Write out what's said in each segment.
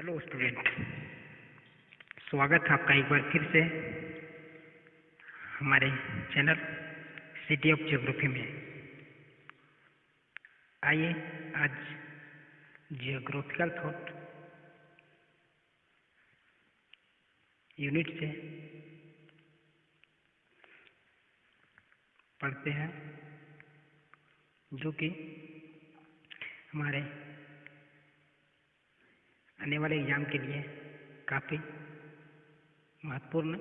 Hello student, स्वागत है आपका एक बार फिर से हमारे चैनल सिटी ऑफ ज्योग्राफी में। आइए आज जियोग्राफिकल थॉट यूनिट से पढ़ते हैं, जो कि हमारे आने वाले एग्जाम के लिए काफ़ी महत्वपूर्ण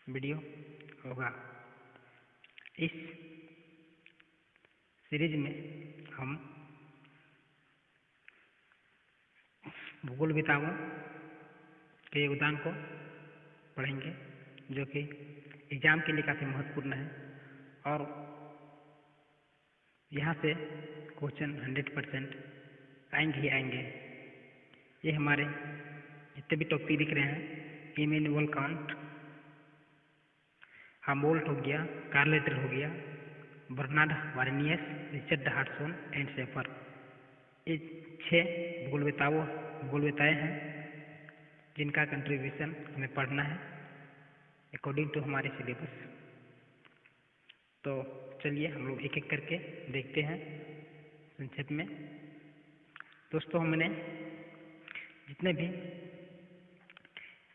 वीडियो होगा। इस सीरीज में हम भूगोलविदाओं के योगदान को पढ़ेंगे, जो कि एग्जाम के लिए काफ़ी महत्वपूर्ण है और यहाँ से क्वेश्चन 100% आएंगे ही आएंगे। ये हमारे जितने भी टॉपिक दिख रहे हैं, इमैनुअल कांट, हमबोल्ट हो गया, कार्ल लिटर हो गया, बर्नार्ड वार्नियस, रिचर्ड हार्टसन एंड शेफर, ये 6 भूगोलविदाएँ हैं जिनका कंट्रीब्यूशन हमें पढ़ना है अकॉर्डिंग टू हमारे सिलेबस। तो चलिए हम लोग एक एक करके देखते हैं संक्षेप में। दोस्तों, हमने जितने भी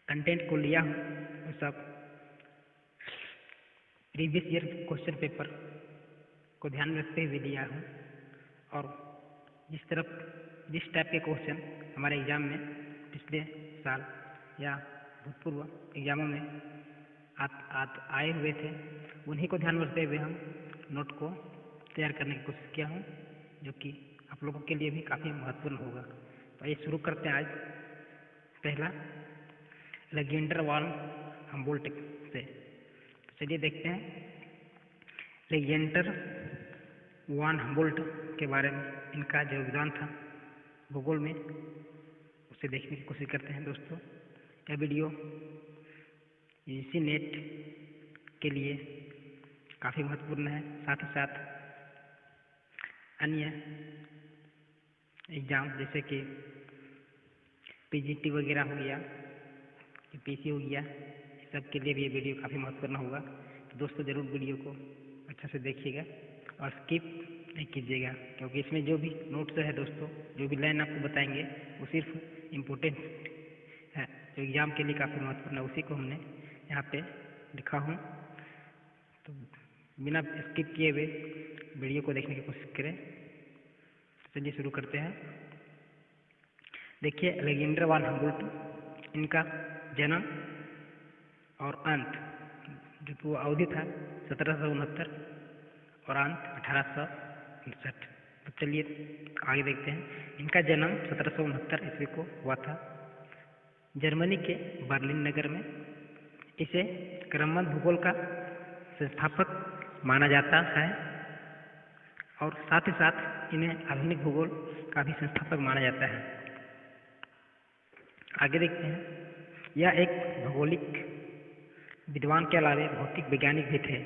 कंटेंट को लिया हूँ वो सब प्रीवियस ईयर क्वेश्चन पेपर को ध्यान में रखते हुए लिया हूँ, और जिस टाइप के क्वेश्चन हमारे एग्जाम में पिछले साल या भूतपूर्व एग्जामों में आए हुए थे, उन्हीं को ध्यान में रखते हुए हम नोट को तैयार करने की कोशिश किया हूँ, जो कि आप लोगों के लिए भी काफ़ी महत्वपूर्ण होगा। तो ये शुरू करते हैं आज पहला अलेक्जेंडर वान हमबोल्ट से। तो चलिए देखते हैं अलेक्जेंडर वान हमबोल्ट के बारे में, इनका जो योगदान था भूगोल में, उसे देखने की कोशिश करते हैं। दोस्तों, यह वीडियो यूजीसी नेट के लिए काफ़ी महत्वपूर्ण है, साथ ही साथ अन्य एग्जाम जैसे कि पीजीटी वगैरह हो गया, यूपीएससी हो गया, सब के लिए भी ये वीडियो काफ़ी महत्वपूर्ण होगा। तो दोस्तों, ज़रूर वीडियो को अच्छा से देखिएगा और स्किप नहीं कीजिएगा, क्योंकि इसमें जो भी नोट्स है दोस्तों, जो भी लाइन आपको बताएंगे वो सिर्फ इम्पोर्टेंट है, जो एग्ज़ाम के लिए काफ़ी महत्वपूर्ण है, उसी को हमने यहाँ पे लिखा हूँ। तो बिना स्किप किए हुए वीडियो को देखने की कोशिश करें। चलिए शुरू करते हैं। देखिए, अलेक्जेंडर वान हमबोल्ट, इनका जन्म और अंत, जो कि वो अवधि था 1769 और अंत 1859। तो चलिए आगे देखते हैं। इनका जन्म 1769 ईस्वी को हुआ था जर्मनी के बर्लिन नगर में। इसे क्रमबद्ध भूगोल का संस्थापक माना जाता है और साथ ही साथ इन्हें आधुनिक भूगोल का भी संस्थापक माना जाता है। आगे देखते हैं। यह एक भौगोलिक विद्वान के अलावे भौतिक वैज्ञानिक भी थे।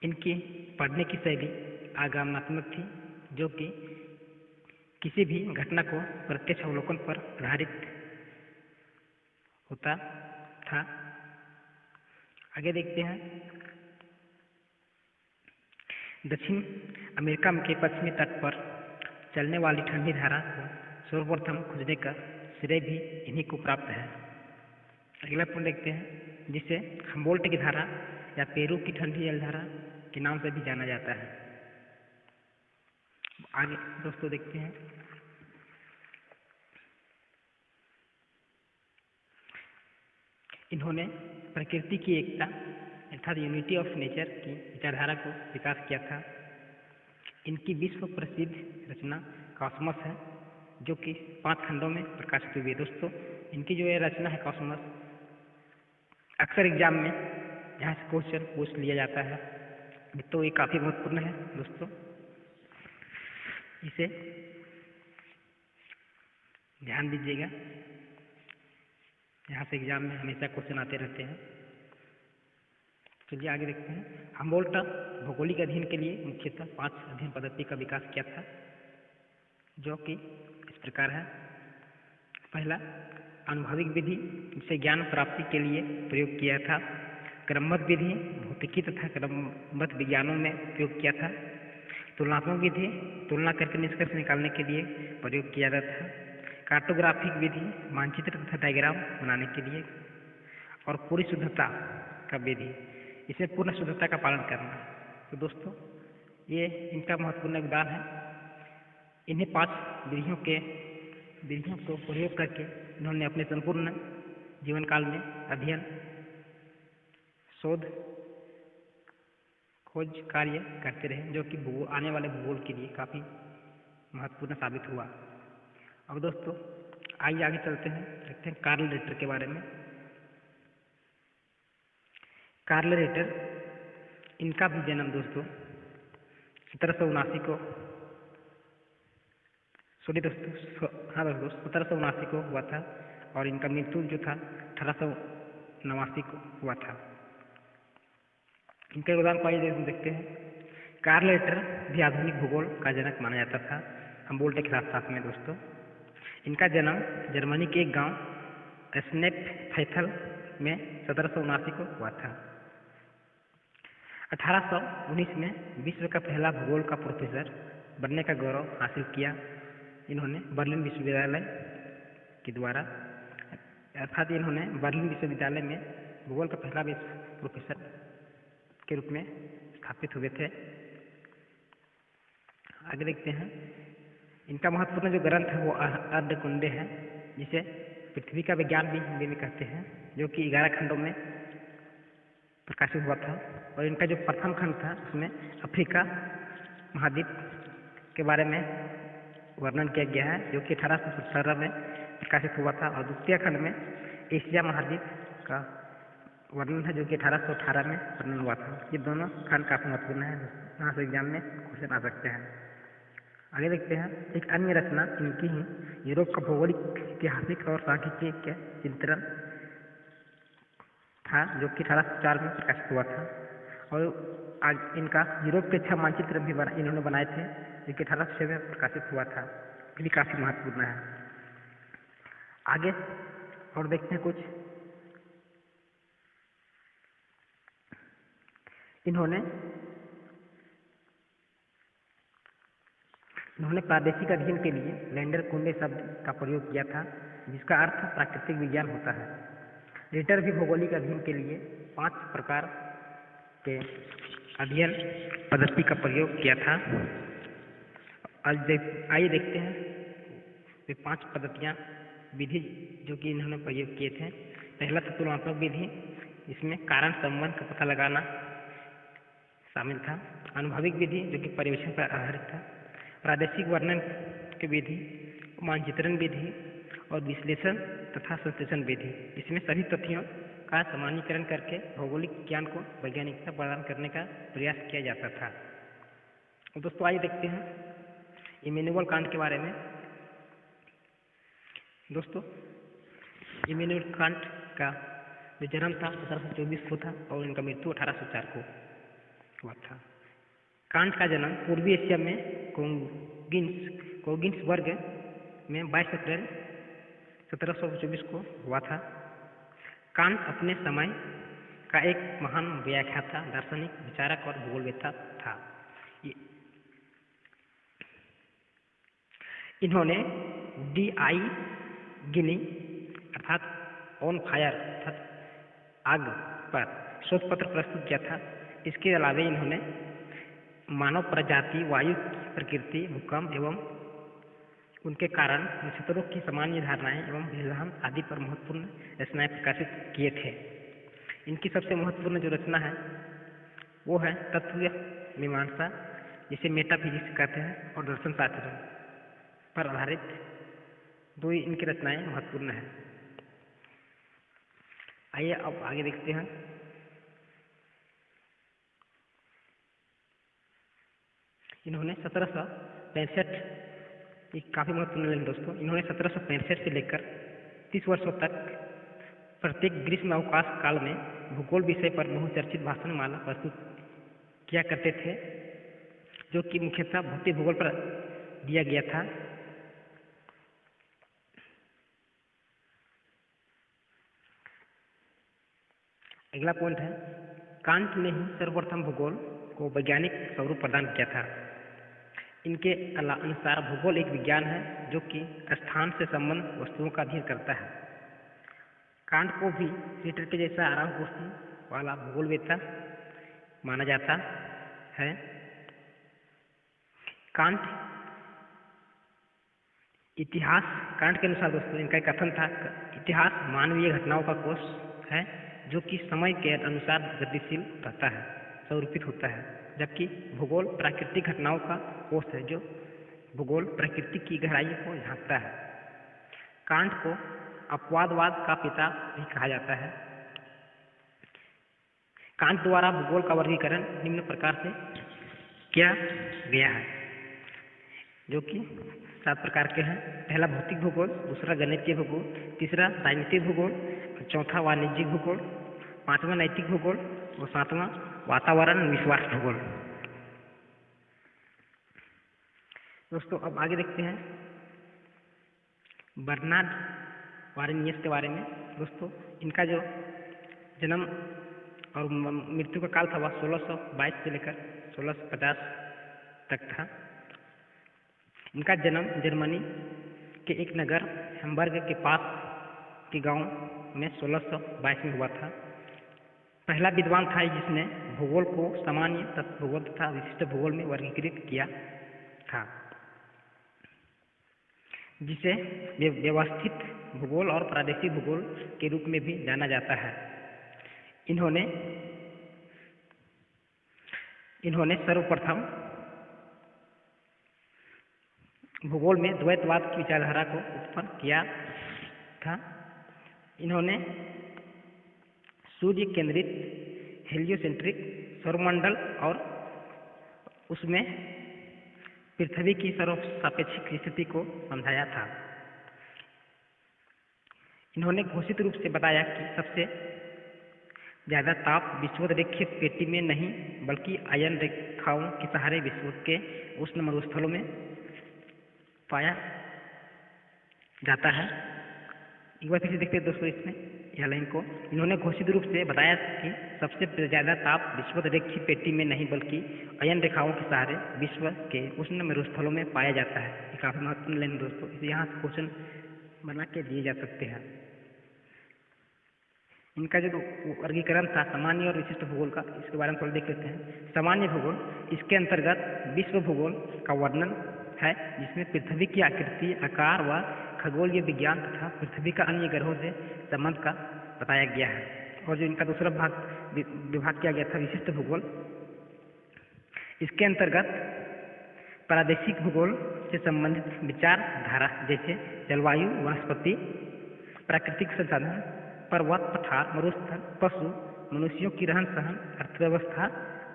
इनकी पढ़ने की शैली आगमनात्मक थी, जो कि किसी भी घटना को प्रत्यक्ष अवलोकन पर आधारित होता था। आगे देखते हैं। दक्षिण अमेरिका के पश्चिमी तट पर चलने वाली ठंडी धारा को सर्वप्रथम खोजने का श्रेय भी इन्हीं को प्राप्त है। अगला पॉइंट देखते हैं, जिसे हमबोल्ट की धारा या पेरू की ठंडी जलधारा के नाम से भी जाना जाता है। आगे दोस्तों देखते हैं। इन्होंने प्रकृति की एकता अर्थात यूनिटी ऑफ नेचर की विचारधारा को विकास किया था। इनकी विश्व प्रसिद्ध रचना कॉस्मस है, जो कि 5 खंडों में प्रकाशित हुई है। दोस्तों, इनकी जो ये रचना है कॉस्मस, अक्सर एग्जाम में यहाँ से क्वेश्चन पूछ लिया जाता है, तो ये काफ़ी महत्वपूर्ण है दोस्तों। इसे ध्यान दीजिएगा, यहाँ से एग्जाम में हमेशा क्वेश्चन आते रहते हैं। चलिए आगे देखते हैं। हमबोल्ट भौगोलिक अध्ययन के लिए मुख्यतः 5 अध्ययन पद्धति का विकास किया था, जो कि इस प्रकार है। पहला अनुभविक विधि, जिसे ज्ञान प्राप्ति के लिए प्रयोग किया था। क्रमबद्ध विधि भौतिकी तथा क्रमबद्ध विज्ञानों में प्रयोग किया था। तुलनात्मक विधि तुलना करके निष्कर्ष निकालने के लिए प्रयोग किया जाता था। कार्टोग्राफिक विधि मानचित्र तथा डायग्राम बनाने के लिए। और पूरी शुद्धता का विधि, इसमें पूर्ण शुद्धता का पालन करना। तो दोस्तों ये इनका महत्वपूर्ण योगदान है। इन्हीं 5 विधियों को प्रयोग करके इन्होंने अपने संपूर्ण जीवन काल में अध्ययन, शोध, खोज कार्य करते रहे, जो कि आने वाले भूगोल के लिए काफ़ी महत्वपूर्ण साबित हुआ। अब दोस्तों आइए आगे चलते हैं, देखते हैं कार्ल रिटर के बारे में। कार्ल रिटर, इनका भी जन्म दोस्तों 1779 को 1779 को हुआ था और इनका मृत्यु जो था 1889 को हुआ था। इनके योगदान को आइए देखते हैं। कार्ल रिटर भी आधुनिक भूगोल का जनक माना जाता था, हमबोल्ट के साथ साथ में दोस्तों। इनका जन्म जर्मनी के एक गांव स्नेपफेथल में 1779 को हुआ था। 1819 में विश्व का पहला भूगोल का प्रोफेसर बनने का गौरव हासिल किया इन्होंने बर्लिन विश्वविद्यालय के द्वारा, अर्थात इन्होंने बर्लिन विश्वविद्यालय में भूगोल का पहला प्रोफेसर के रूप में स्थापित हुए थे। आगे देखते हैं। इनका महत्वपूर्ण जो ग्रंथ है वो अर्धकुंडे है, जिसे पृथ्वी का विज्ञान भी हिंदी में कहते हैं, जो कि 11 खंडों में प्रकाशित हुआ था। और इनका जो प्रथम खंड था उसमें अफ्रीका महाद्वीप के बारे में वर्णन किया गया है, जो कि 1817 में प्रकाशित हुआ था। और द्वितीय खंड में एशिया महाद्वीप का वर्णन है, जो कि 1818 में वर्णन हुआ था। ये दोनों खंड काफी महत्वपूर्ण है, यहाँ से एग्जाम में क्वेश्चन आ सकते हैं। आगे देखते हैं। एक अन्य रचना इनकी ही यूरोप का भौगोलिक, ऐतिहासिक और सांख्यिकीय चिंतन था, जो कि 1804 में प्रकाशित हुआ था। और आज इनका यूरोप के 6 मानचित्र भी इन्होंने बनाए थे, जो कि 1806 में प्रकाशित हुआ था। ये भी काफी महत्वपूर्ण है। आगे और देखते हैं कुछ। इन्होंने प्रादेशिक अध्ययन के लिए लैंडर कुंडे शब्द का प्रयोग किया था, जिसका अर्थ प्राकृतिक विज्ञान होता है। रिटर भी भौगोलिक अध्ययन के लिए 5 प्रकार के अध्ययन पद्धति का प्रयोग किया था। आइए देखते हैं वे 5 पद्धतियाँ, विधि जो कि इन्होंने प्रयोग किए थे। पहला था तुलनात्मक विधि, इसमें कारण संबंध का पता लगाना शामिल था। अनुभविक विधि, जो कि पर्यवेक्षण पर आधारित था। प्रादेशिक वर्णन की विधि, मानचित्रण विधि और विश्लेषण तथा संश्लेषण विधि। इसमें सभी तथ्यों का सामान्यीकरण करके भौगोलिक ज्ञान को वैज्ञानिकता प्रदान करने का प्रयास किया जाता था। तो दोस्तों आइए देखते हैं इमैनुअल कांट के बारे में। दोस्तों इमैनुअल कांट का जो जन्म था 1724 को था और इनका मृत्यु 1804 को हुआ था। कांट का जन्म पूर्वी एशिया में कोगिन्स वर्ग में 22 अप्रैल 1724 को हुआ था। कांट अपने समय का एक महान व्याख्याता, दार्शनिक, विचारक और भूगोलवेत्ता था। इन्होंने DI गिनी अर्थात ऑन फायर अर्थात आग पर शोध पत्र प्रस्तुत किया था। इसके अलावा इन्होंने मानव प्रजाति, वायु की प्रकृति, भूकंप एवं उनके कारण, नक्षत्रों की सामान्य धारणाएं एवं सिद्धांत आदि पर महत्वपूर्ण रचनाएं प्रकाशित किए थे। इनकी सबसे महत्वपूर्ण जो रचना है वो है तत्व मीमांसा, जिसे मेटाफिजिक्स कहते हैं, और दर्शन शास्त्र पर आधारित 2 इनकी रचनाएं महत्वपूर्ण है। आइए अब आगे देखते हैं। इन्होंने 1765, काफी महत्वपूर्ण है दोस्तों, इन्होंने 1765 से लेकर 30 वर्षों तक प्रत्येक ग्रीष्म अवकाश काल में भूगोल विषय पर बहुचर्चित भाषण माला प्रस्तुत किया करते थे, जो कि मुख्यतः भौतिक भूगोल पर दिया गया था। अगला पॉइंट है, कांट ने ही सर्वप्रथम भूगोल को वैज्ञानिक स्वरूप प्रदान किया था। इनके अनुसार भूगोल एक विज्ञान है जो कि स्थान से संबंध वस्तुओं का अध्ययन करता है। कांट को भी रिटर के जैसा आराम कुर्सी वाला भूगोलवेत्ता माना जाता है। कांट के अनुसार दोस्तों इनका एक कथन था, इतिहास मानवीय घटनाओं का कोष है जो कि समय के अनुसार गतिशील रहता है, स्वरूपित होता है, जबकि भूगोल प्राकृतिक घटनाओं का कोष है जो भूगोल प्रकृति की गहराई को झांकता है। कांट को अपवादवाद का पिता भी कहा जाता है। कांट द्वारा भूगोल का वर्गीकरण निम्न प्रकार से किया गया है, जो कि 7 प्रकार के हैं। पहला भौतिक भूगोल, दूसरा गणितीय भूगोल, तीसरा राजनीतिक भूगोल, चौथा वाणिज्यिक भूगोल, पांचवा नैतिक भूगोल और सातवां वातावरण विश्वास भूगोल। दोस्तों अब आगे देखते हैं बर्नार्ड वारेनियस के बारे में। दोस्तों इनका जो जन्म और मृत्यु का काल था वह 1622 से लेकर 1650 तक था। इनका जन्म जर्मनी के एक नगर हैम्बर्ग के पास के गांव में 1622 में हुआ था। पहला विद्वान था जिसने भूगोल को सामान्य तत्व भूगोल तथा विशिष्ट भूगोल में वर्गीकृत किया था, जिसे व्यवस्थित भूगोल और प्रादेशिक भूगोल के रूप में भी जाना जाता है। इन्होंने सर्वप्रथम भूगोल में द्वैतवाद की विचारधारा को उत्पन्न किया था। इन्होंने सूर्य केंद्रित हेलियोसेंट्रिक सौरमंडल और उसमें पृथ्वी की सर्वसापेक्षिक स्थिति को समझाया था। इन्होंने घोषित रूप से बताया कि सबसे ज्यादा ताप विषुवत रेखीय पेटी में नहीं बल्कि आयन रेखाओं के सहारे विश्व के उष्ण मरुस्थलों में पाया जाता है। एक बार फिर से देखते हैं दोस्तों इसमें यह लाइन को। इन्होंने घोषित रूप से बताया कि सबसे ज्यादा ताप विषुवत रेखीय पेटी में नहीं बल्कि अयन रेखाओं के सहारे विश्व के उष्ण मरुस्थलों में पाया जाता है। ये काफी महत्वपूर्ण लाइन दोस्तों, इसे यहाँ से क्वेश्चन बना के दिए जा सकते हैं। इनका जो वर्गीकरण था सामान्य और विशिष्ट भूगोल का, इसके बारे में थोड़ा देख लेते हैं। सामान्य भूगोल, इसके अंतर्गत विश्व भूगोल का वर्णन है जिसमें पृथ्वी की आकृति, आकार व खगोलीय विज्ञान तथा पृथ्वी का अन्य ग्रहों से संबंध का बताया गया है। और जो इनका दूसरा विभाग किया गया था विशिष्ट भूगोल, इसके अंतर्गत प्रादेशिक भूगोल से संबंधित विचारधारा जैसे जलवायु, वनस्पति, प्राकृतिक संसाधन, पर्वत, पठार, मरुस्थल, पशु, मनुष्यों की रहन सहन, अर्थव्यवस्था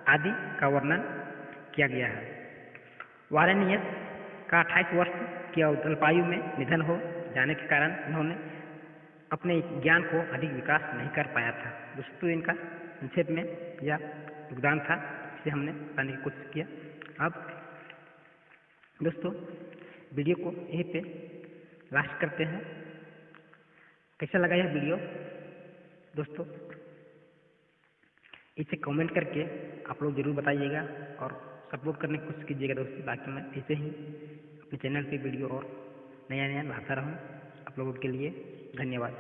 आदि का वर्णन किया गया है। वारेनियस का 28 वर्ष की अल्पायु में निधन हो जाने के कारण इन्होंने अपने ज्ञान को अधिक विकास नहीं कर पाया था। दोस्तों इनका संक्षेप में यह योगदान था, इसे हमने बताने की कोशिश किया। अब दोस्तों वीडियो को यहीं पे लास्ट करते हैं। कैसा लगा यह वीडियो दोस्तों, इसे कमेंट करके आप लोग जरूर बताइएगा और सपोर्ट करने की कोशिश कीजिएगा दोस्तों, ताकि मैं ऐसे ही अपने चैनल पे वीडियो और नया लाता रहूँ आप लोगों के लिए। धन्यवाद।